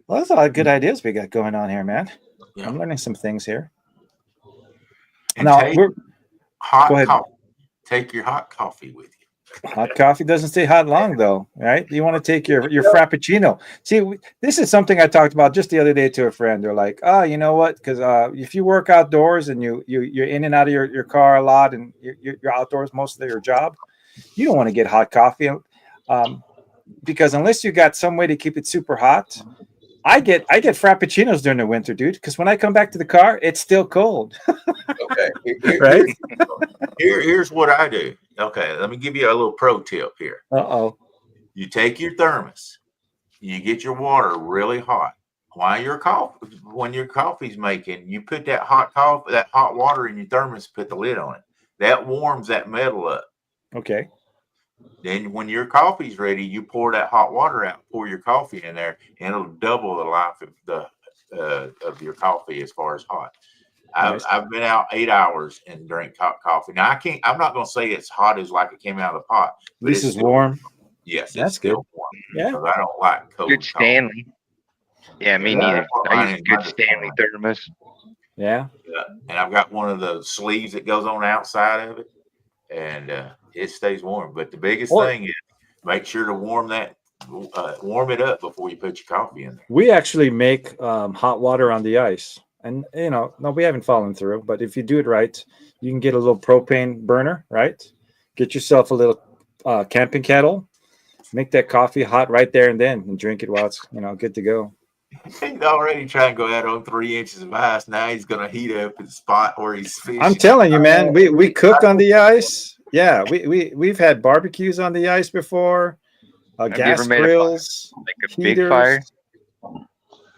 well, that's a lot of good ideas we got going on here, man. Yeah. I'm learning some things here. And Now take go ahead. coffee. Take your hot coffee with you. Hot coffee doesn't stay hot long, though, right? You want to take your frappuccino. See, this is something I talked about just the other day to a friend. They're like, "Oh, you know what? Because if you work outdoors and you're in and out of your car a lot, and you're outdoors most of your job, you don't want to get hot coffee, because unless you got some way to keep it super hot." I get frappuccinos during the winter, dude, because when I come back to the car, it's still cold. Okay. Right? Here's what I do. Okay, let me give you a little pro tip here. Uh-oh. You take your thermos, you get your water really hot. When your coffee's making, you put that hot water in your thermos, put the lid on it. That warms that metal up. Okay. Then when your coffee's ready, you pour that hot water out, pour your coffee in there, and it'll double the life of your coffee as far as hot. Nice. I've been out 8 hours and drank hot coffee. Now I'm not going to say it's hot as like it came out of the pot. But This is warm. Yes, That's it's still good. warm. Yeah. Because I don't like cold Good coffee. Stanley. Yeah, me neither. I use a good Stanley thermos. Yeah. And I've got one of the sleeves that goes on the outside of it, and it stays warm. But the biggest thing is make sure to warm it up before you put your coffee in there. We actually make hot water on the ice. And, no, we haven't fallen through. But if you do it right, you can get a little propane burner, right? Get yourself a little camping kettle. Make that coffee hot right there and then and drink it while it's, good to go. He's already trying to go out on 3 inches of ice. Now he's going to heat up the spot where he's fishing. I'm telling you, man, we cook on the ice. Yeah, we've had barbecues on the ice before. Gas grills, like a big fire.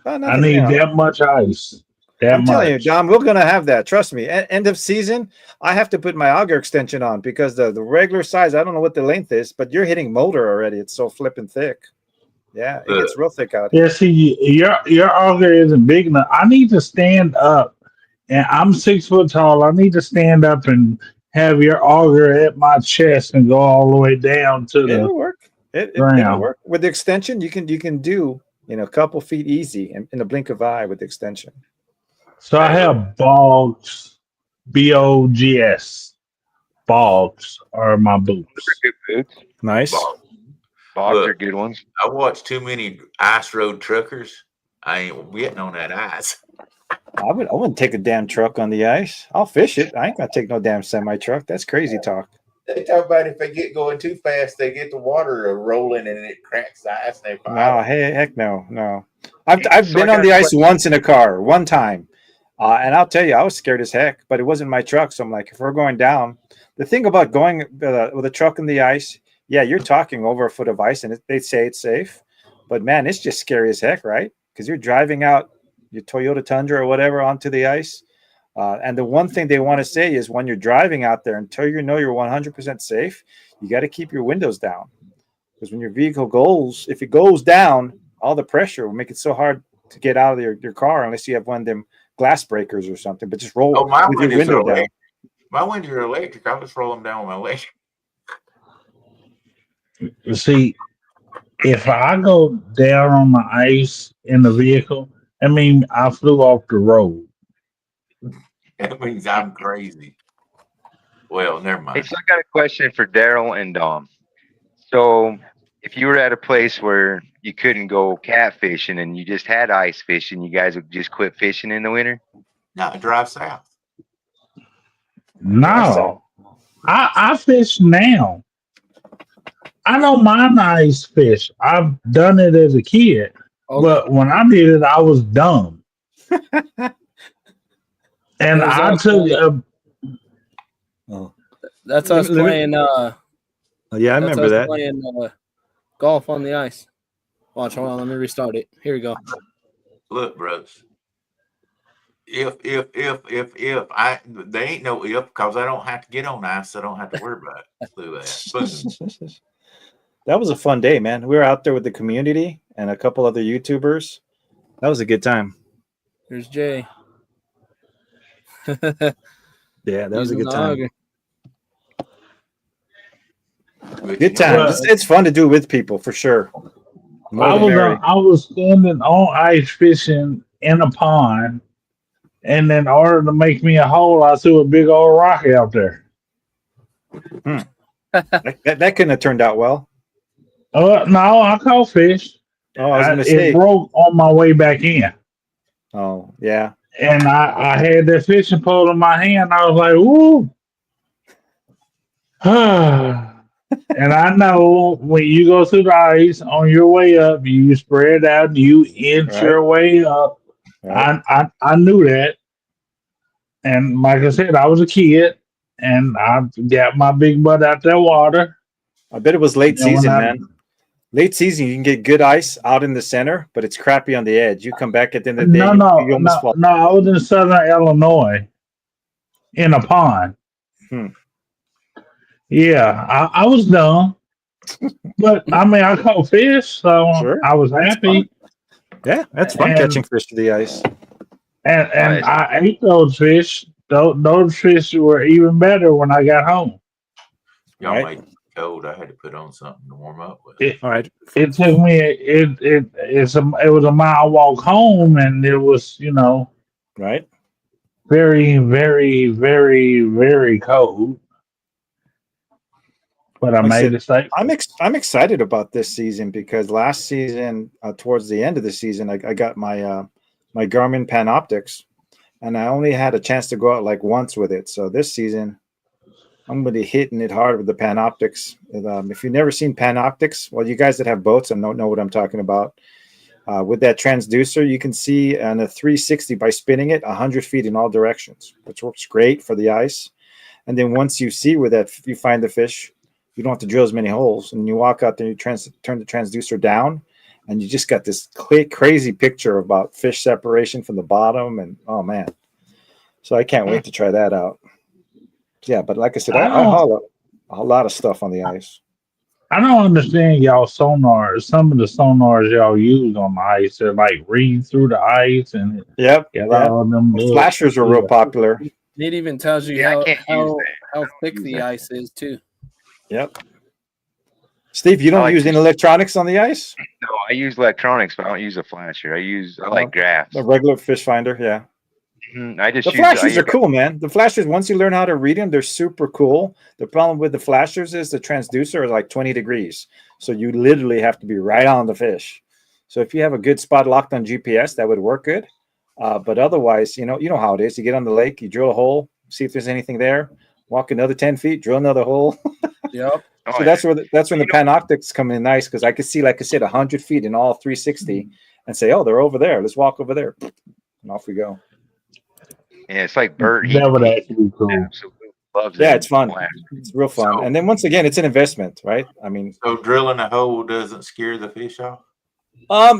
I need that much ice. I'm telling you, John, we're gonna have that. Trust me. End of season, I have to put my auger extension on because the regular size, I don't know what the length is, but you're hitting motor already. It's so flipping thick. Yeah, it gets real thick out here. Yeah, see, your auger isn't big enough. I need to stand up, and I'm 6 foot tall. I need to stand up and have your auger at my chest and go all the way down to It'll work. It'll work with the extension. You can do a couple feet easy in the blink of eye with the extension. So I have bogs, BOGS. Bogs are my boots. Good boots. Nice. Bogs are good ones. I watched too many ice road truckers. I ain't getting on that ice. I wouldn't take a damn truck on the ice. I'll fish it. I ain't gonna take no damn semi truck. That's crazy talk. They talk about if they get going too fast, they get the water rolling and it cracks the ice. And no, heck no. I've been on the ice once in a car, one time. And I'll tell you, I was scared as heck, but it wasn't my truck. So I'm like, if we're going down, the thing about going with a truck in the ice, yeah, you're talking over a foot of ice, and they say it's safe, but man, it's just scary as heck, right? Because you're driving out your Toyota Tundra or whatever onto the ice. And the one thing they want to say is when you're driving out there, until you know you're 100% safe, you got to keep your windows down. Because when your vehicle goes, if it goes down, all the pressure will make it so hard to get out of your car unless you have one of them glass breakers or something. But just roll with your window down. My windows are electric. I'll just roll them down with my leg. See, if I go down on the ice in the vehicle, I mean, I flew off the road. That means I'm crazy. Well, never Hey, mind. so I got a question for Daryl and Dom. So, if you were at a place where you couldn't go catfishing and you just had ice fishing, you guys would just quit fishing in the winter? No, drive south. No, I fish now. I don't mind ice fish. I've done it as a kid, but when I did it, I was dumb. And I took that's us playing. Yeah, I remember that. Playing golf on the ice. Watch, hold on, let me restart it. Here we go. Look, brothers. If there ain't no if, because I don't have to get on ice, so I don't have to worry about it. Through that. That was a fun day, man. We were out there with the community and a couple other YouTubers. That was a good time. Here's Jay. Yeah, that was a good time. Good time. It's fun to do with people for sure. I was standing on ice fishing in a pond, and in order to make me a hole, I threw a big old rock out there. That couldn't have turned out well. No, I caught fish. Oh, I was going to say it broke on my way back in. Oh, yeah. And I had that fishing pole in my hand. I was like, "Woo!" And I know when you go through the ice on your way up, you spread out, you inch your way up. Right. I knew that. And like I said, I was a kid, and I got my big butt out that water. I bet it was late season, man. Late season, you can get good ice out in the center, but it's crappy on the edge. You come back at the end of the day, no, I was in southern Illinois in a pond. Yeah, I was dumb, but I mean, I caught fish, so sure. I was happy. Yeah, that's fun catching fish to the ice. And I ate those fish. Those fish were even better when I got home. Y'all made it cold. I had to put on something to warm up with. It took me. It was a mile walk home, and it was right, very, very, very, very cold. But I made it safe. I'm excited about this season because last season, towards the end of the season, I got my my Garmin Panoptics, and I only had a chance to go out like once with it. So this season, I'm going to be hitting it hard with the Panoptics. If you've never seen Panoptics, well, you guys that have boats and don't know what I'm talking about, with that transducer, you can see on a 360 by spinning it 100 feet in all directions, which works great for the ice. And then once you see where that you find the fish, you don't have to drill as many holes. And you walk out there, you turn the transducer down, and you just got this crazy picture about fish separation from the bottom. And oh man, so I can't wait to try that out. Yeah, but like I said, I haul a lot of stuff on the ice. I don't understand y'all sonars. Some of the sonars y'all use on the ice, they're like read through the ice and all them flashers are real popular. It even tells you how thick the ice is too. Yep. Steve, you don't use any electronics on the ice? No, I use electronics, but I don't use a flasher. I like graphs. A regular fish finder, yeah. The flashers are cool, man. The flashers, once you learn how to read them, they're super cool. The problem with the flashers is the transducer is like 20 degrees. So you literally have to be right on the fish. So if you have a good spot locked on GPS, that would work good. But otherwise, you know how it is. You get on the lake, you drill a hole, see if there's anything there, walk another 10 feet, drill another hole. Yep. So that's when the Panoptics come in nice, because I could see, like I said, 100 feet in all 360 and say, oh, they're over there. Let's walk over there. And off we go. Yeah, it's like Brrr. That would actually be cool. Absolutely. Loves Yeah, it. it's fun. Wow. It's real fun. So- And then once again, it's an investment, right? I mean, So drilling a hole doesn't scare the fish off?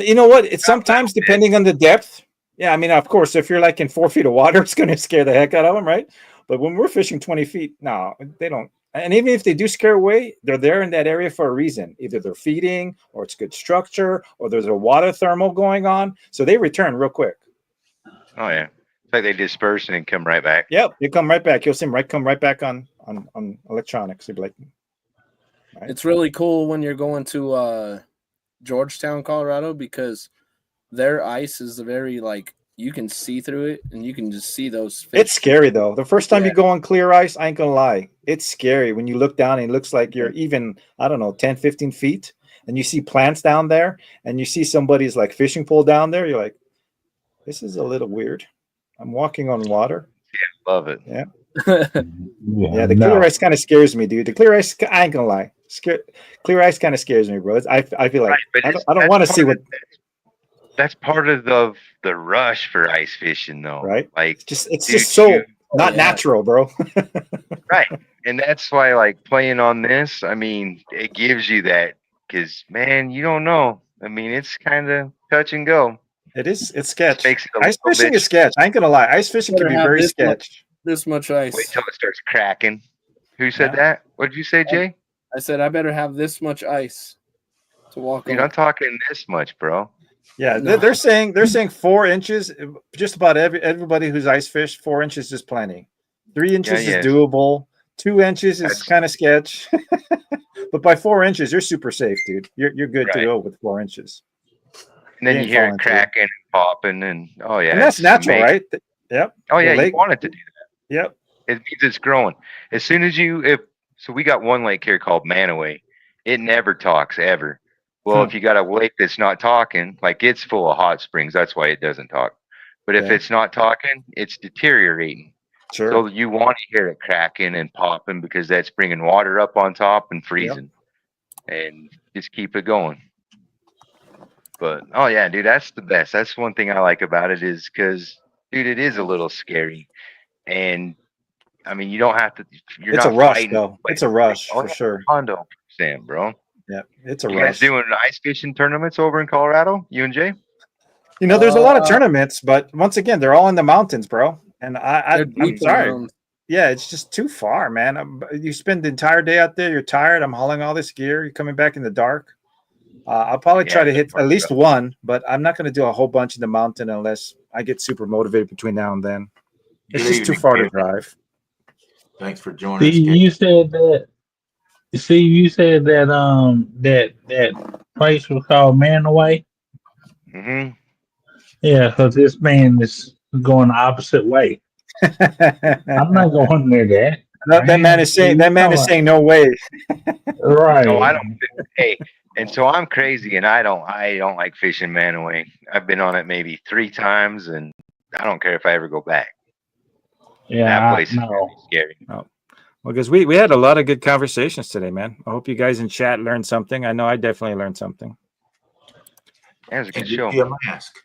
you know what? It's sometimes depending on the depth. Yeah, I mean, of course, if you're like in 4 feet of water, it's going to scare the heck out of them, right? But when we're fishing 20 feet, no, they don't. And even if they do scare away, they're there in that area for a reason. Either they're feeding, or it's good structure, or there's a water thermal going on. So they return real quick. Oh yeah. It's like they disperse and then come right back. Yep, they come right back. You'll see them come right back on electronics. You'll be like, right? It's really cool when you're going to Georgetown, Colorado, because their ice is very like you can see through it and you can just see those fish. It's scary though. The first time Yeah. you go on clear ice, I ain't gonna lie. It's scary when you look down and it looks like you're even, I don't know, 10, 15 feet, and you see plants down there and you see somebody's like fishing pole down there. You're like, this is a little weird. I'm walking on water. Love it. Yeah. Yeah, the clear ice kind of scares me, dude. The clear ice, I ain't gonna lie. Clear ice kind of scares me, bro. I feel like Right, but I don't want to see what, that's part of the rush for ice fishing though. right? Like It's dude, just so you- not yeah. natural, bro. right. And that's why like playing on this, I mean, it gives you that because man, you don't know. I mean, it's kind of touch and go. It's sketch. Makes it a Ice little fishing bit- is sketch. I ain't gonna lie. Ice fishing can Better be have very this much- sketch. This much ice. Wait till it starts cracking. Who said Yeah. that? What did you say, Jay? I said I better have this much ice to walk Dude, on. I'm talking this much, bro. Yeah, No. they're saying 4 inches. Just about everybody who's ice fished, 4 inches is plenty. 3 inches yeah. is doable. 2 inches is That's- kind of sketch. But by 4 inches, you're super safe, dude. You're good to Right. go with 4 inches. And then You you ain't hear falling it through. cracking and popping, and oh yeah, And that's it's natural, amazing. right? Yep. Oh The yeah, lake- you want it to do that. Yep. It means it's growing. As soon as so we got one lake here called Manaway. It never talks ever. Well, if you got a lake that's not talking, like it's full of hot springs, that's why it doesn't talk. But if Yeah. it's not talking, it's deteriorating. Sure. So you want to hear it cracking and popping because that's bringing water up on top and freezing, and just keep it going. But oh yeah, dude, that's the best. That's one thing I like about it is because, dude, it is a little scary, and I mean, you don't have to. You're It's a not rush, fighting though. with It's a rush Oh, for yeah, sure. 100%, bro. Yeah, it's a You guys rush. doing ice fishing tournaments over in Colorado? You and Jay? You know, there's a lot of Uh, tournaments, but once again, they're all in the mountains, bro. And They're I'm deep in the sorry. mountains. Yeah, it's just too far, man. You spend the entire day out there. You're tired. I'm hauling all this gear. You're coming back in the dark. I'll probably try Yeah, to hit that's at least one, but I'm not going to do a whole bunch in the mountain unless I get super motivated between now and then. It's Good just too evening, far to Kevin. drive. Thanks for joining us. See, Kevin. you said that. See, you said that that place was called Manaway. Mm-hmm. Yeah, because this man is going the opposite way. I'm not going near that. That man is saying. That man is saying no way. Right. No, I don't. Hey, and so I'm crazy, and I don't like fishing Manaway. I've been on it maybe 3 times, and I don't care if I ever go back. Yeah, That place is no. really scary. Well, because we had a lot of good conversations today, man. I hope you guys in chat learned something. I know I definitely learned something. That was a And good get show. you a mask.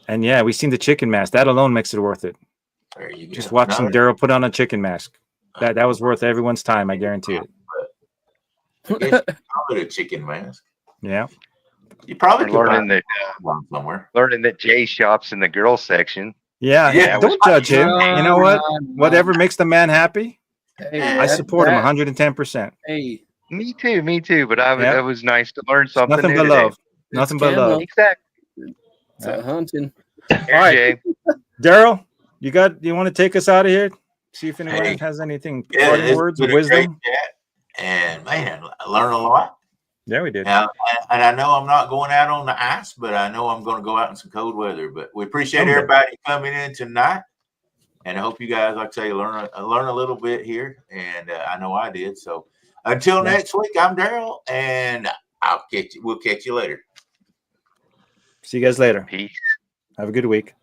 And yeah, we seen the chicken mask. That alone makes it worth it. There you go. Just watching Daryl put on a chicken mask. That was worth everyone's time. I guarantee it. I guess you call it a chicken mask. Yeah. You probably We're could learning find that one somewhere. Jay shops in the girls section. Yeah. Yeah, Don't judge him. You know what? Whatever makes the man happy, Hey, I support him 110%. Hey, Me too. But Yeah. it was nice to learn something Nothing new but today. love. Nothing but camo. love. Exactly. it's a hunting. Here, All right. Jay. Daryl, you want to take us out of here? See if anyone Hey. has anything, Yeah, parting it's words been of a great wisdom. chat. And man, I learned a lot. Yeah, we did. Now, and I know I'm not going out on the ice, but I know I'm going to go out in some cold weather. But we appreciate Someday. everybody coming in tonight, and I hope you guys, like I say, learn a little bit here. And I know I did. So until Yeah. next week, I'm Daryl, and we'll catch you later. See you guys later. Peace. Have a good week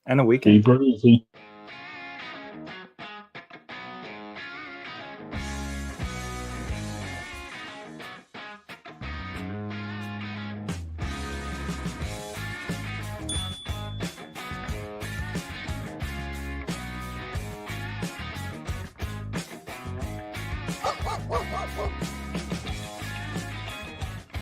and a weekend. Be breezy.